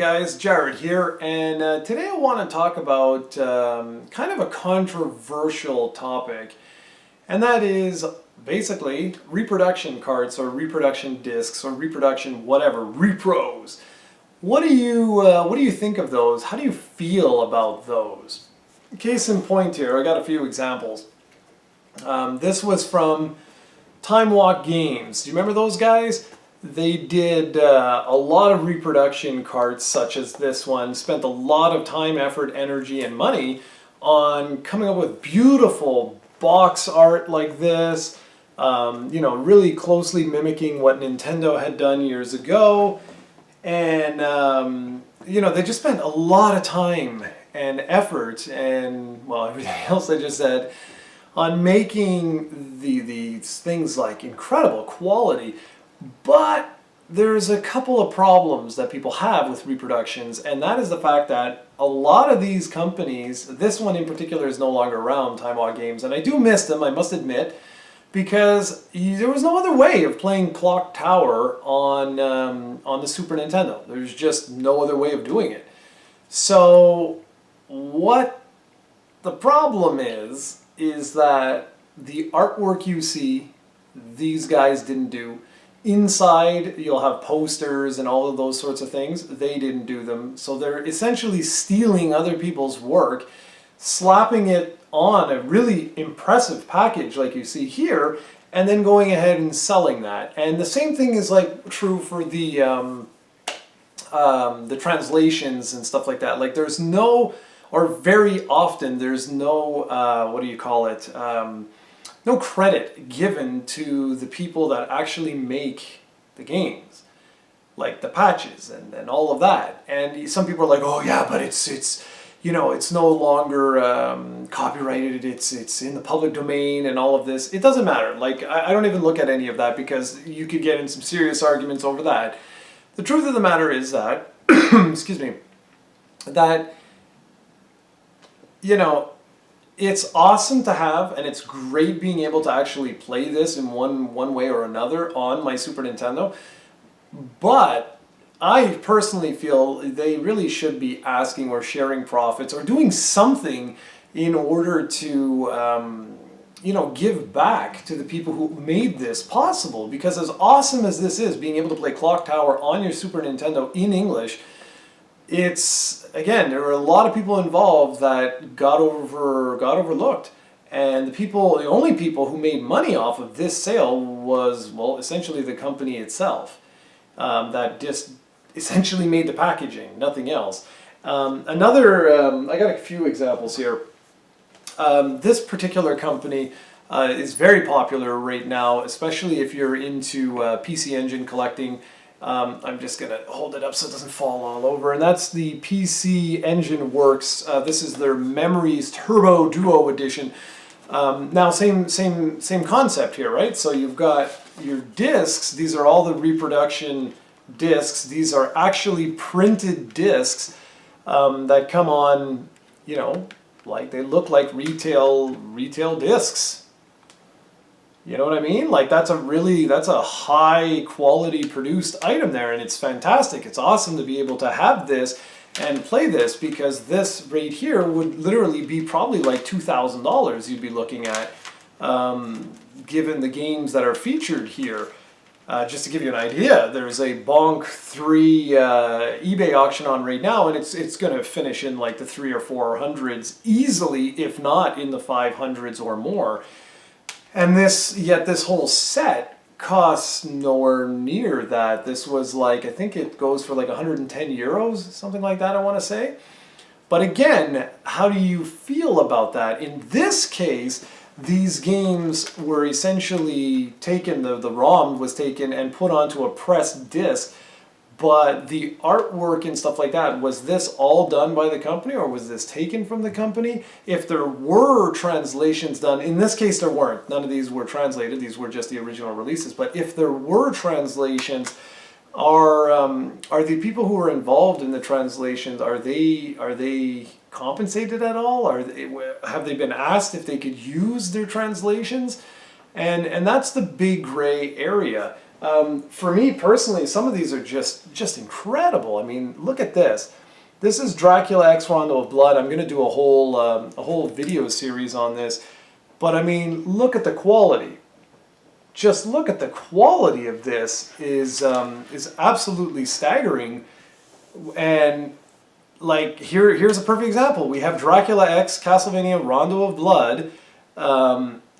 guys, Jared here, and today I want to talk about kind of a controversial topic, and that is basically reproduction carts or reproduction discs or reproduction whatever, repros. What do you think of those? How do you feel about those? Case in point here, I got a few examples. This was from Time Walk Games. Do you remember those guys? They did a lot of reproduction carts such as this one, spent a lot of time, effort, energy, and money on coming up with beautiful box art like this, really closely mimicking what Nintendo had done years ago. And, they just spent a lot of time and effort and, well, everything else I just said on making these things like incredible quality. But there's a couple of problems that people have with reproductions, and that is the fact that a lot of these companies, this one in particular is no longer around, Time Walk Games, and I do miss them, I must admit, because there was no other way of playing Clock Tower on the Super Nintendo. There's just no other way of doing it. So what the problem is that the artwork you see, these guys didn't do. Inside, you'll have posters and all of those sorts of things. They didn't do them. So they're essentially stealing other people's work, slapping it on a really impressive package like you see here, and then going ahead and selling that. And the same thing is like true for the translations and stuff like that. Like there's no, or very often there's no, no credit given to the people that actually make the games, like the patches and all of that. And some people are like, oh yeah, but it's no longer copyrighted, it's in the public domain and all of this. It doesn't matter. Like, I don't even look at any of that because you could get in some serious arguments over that. The truth of the matter is that, excuse me, that, it's awesome to have, and it's great being able to actually play this in one way or another on my Super Nintendo, but I personally feel they really should be asking or sharing profits or doing something in order to, give back to the people who made this possible. Because as awesome as this is, being able to play Clock Tower on your Super Nintendo in English, again, there were a lot of people involved that got overlooked. And the only people who made money off of this sale was, well, essentially the company itself. That just essentially made the packaging, nothing else. I got a few examples here. This particular company is very popular right now, especially if you're into PC Engine collecting. I'm just going to hold it up so it doesn't fall all over. And that's the PC Engine Works. This is their Memories Turbo Duo Edition. Now, same concept here, right? So you've got your discs. These are all the reproduction discs. These are actually printed discs that come on, like they look like retail discs. You know what I mean? Like that's a high quality produced item there, and it's fantastic. It's awesome to be able to have this and play this, because this right here would literally be probably like $2,000 you'd be looking at, given the games that are featured here. Just to give you an idea, there's a Bonk 3 eBay auction on right now, and it's going to finish in like the 300s or 400s easily, if not in the 500s or more. And yet this whole set costs nowhere near that. This was like, I think it goes for like 110 euros, something like that, I want to say. But again, how do you feel about that? In this case, these games were essentially taken, the ROM was taken and put onto a pressed disc, but the artwork and stuff like that, was this all done by the company or was this taken from the company? If there were translations done, in this case there weren't, none of these were translated, these were just the original releases, but if there were translations, are the people who were involved in the translations, are they compensated at all? Have they been asked if they could use their translations? And that's the big gray area. For me personally, some of these are just incredible. I mean, look at this. This is Dracula X Rondo of Blood. I'm going to do a whole video series on this. But I mean, look at the quality. Just look at the quality of this is absolutely staggering. And like here's a perfect example. We have Dracula X Castlevania Rondo of Blood.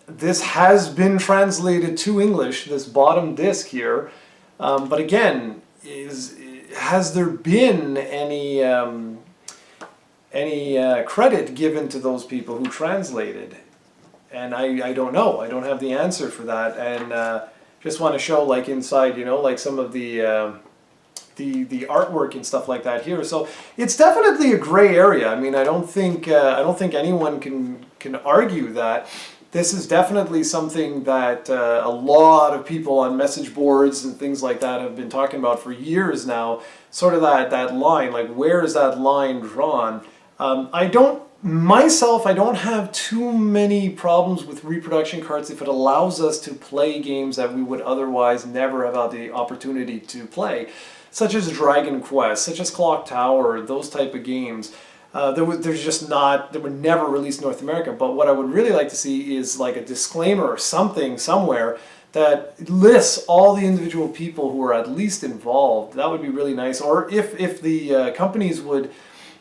This has been translated to English, this bottom disc here. But again, has there been any credit given to those people who translated? And I don't know. I don't have the answer for that. And just want to show, like, inside, you know, like some of the artwork and stuff like that here. So it's definitely a gray area. I mean, I don't think anyone can argue that. This is definitely something that a lot of people on message boards and things like that have been talking about for years now. Sort of that line, like, where is that line drawn? I don't have too many problems with reproduction carts if it allows us to play games that we would otherwise never have had the opportunity to play, such as Dragon Quest, such as Clock Tower, those type of games. They were never released in North America. But what I would really like to see is like a disclaimer or something somewhere that lists all the individual people who are at least involved. That would be really nice. Or if the companies would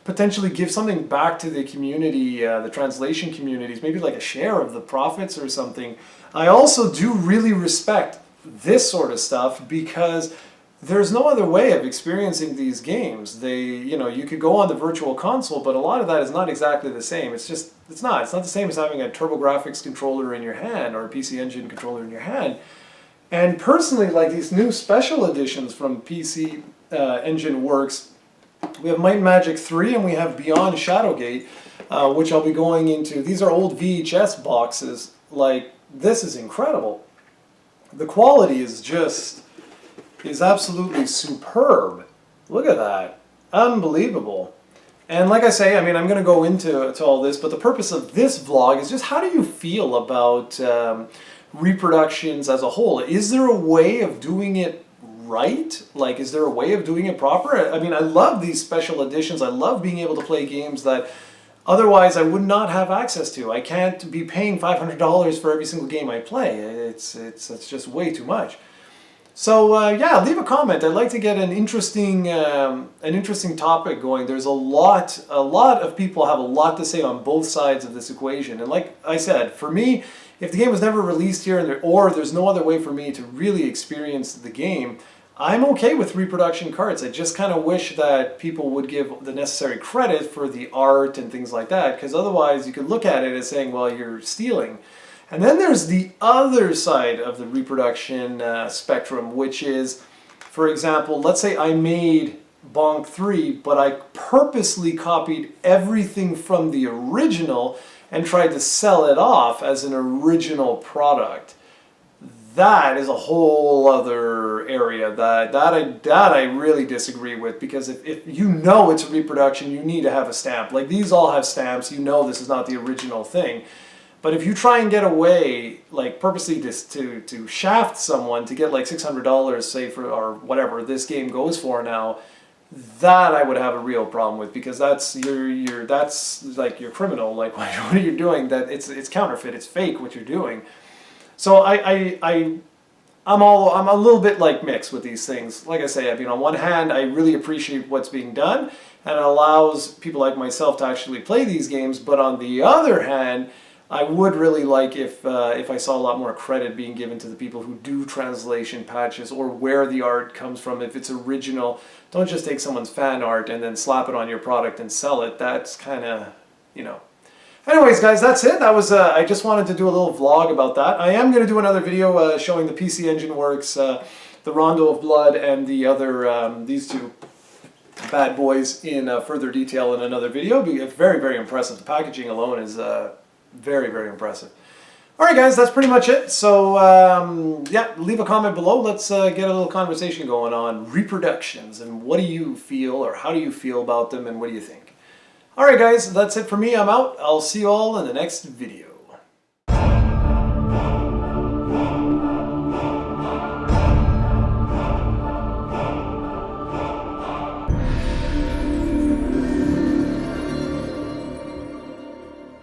potentially give something back to the community, the translation communities, maybe like a share of the profits or something. I also do really respect this sort of stuff because there's no other way of experiencing these games. You could go on the virtual console, but a lot of that is not exactly the same. It's not the same as having a TurboGrafx controller in your hand or a PC Engine controller in your hand. And personally, like these new special editions from PC Engine Works, we have Might and Magic 3 and we have Beyond Shadowgate, which I'll be going into. These are old VHS boxes. Like, this is incredible. The quality is absolutely superb. Look at that. Unbelievable. And like I say, I mean, I'm going to go into all this, but the purpose of this vlog is just how do you feel about reproductions as a whole? Is there a way of doing it right? Like, is there a way of doing it proper? I mean, I love these special editions. I love being able to play games that otherwise I would not have access to. I can't be paying $500 for every single game I play. It's just way too much. So yeah, leave a comment. I'd like to get an interesting topic going. There's a lot of people have a lot to say on both sides of this equation. And like I said, for me, if the game was never released here or there's no other way for me to really experience the game, I'm okay with reproduction carts. I just kind of wish that people would give the necessary credit for the art and things like that, because otherwise you could look at it as saying, well, you're stealing. And then there's the other side of the reproduction spectrum, which is, for example, let's say I made Bonk 3, but I purposely copied everything from the original and tried to sell it off as an original product. That is a whole other area that I really disagree with, because if you know it's a reproduction, you need to have a stamp. Like, these all have stamps, you know this is not the original thing. But if you try and get away, like, purposely to shaft someone to get like $600, say, for, or whatever this game goes for now, that I would have a real problem with, because that's like, you're criminal. Like, what are you doing? That it's counterfeit, it's fake what you're doing. So I'm a little bit like mixed with these things. Like I say, I mean, on one hand, I really appreciate what's being done, and it allows people like myself to actually play these games. But on the other hand, I would really like if I saw a lot more credit being given to the people who do translation patches, or where the art comes from. If it's original, don't just take someone's fan art and then slap it on your product and sell it. That's kind of, you know. Anyways, guys, that's it. That was I just wanted to do a little vlog about that. I am going to do another video showing the PC Engine Works, the Rondo of Blood, and the other these two bad boys in further detail in another video. It's very, very impressive. The packaging alone is very, very impressive. Alright guys, that's pretty much it. So yeah, leave a comment below. Let's get a little conversation going on reproductions, and what do you feel, or how do you feel about them, and what do you think? Alright guys, that's it for me. I'm out. I'll see you all in the next video.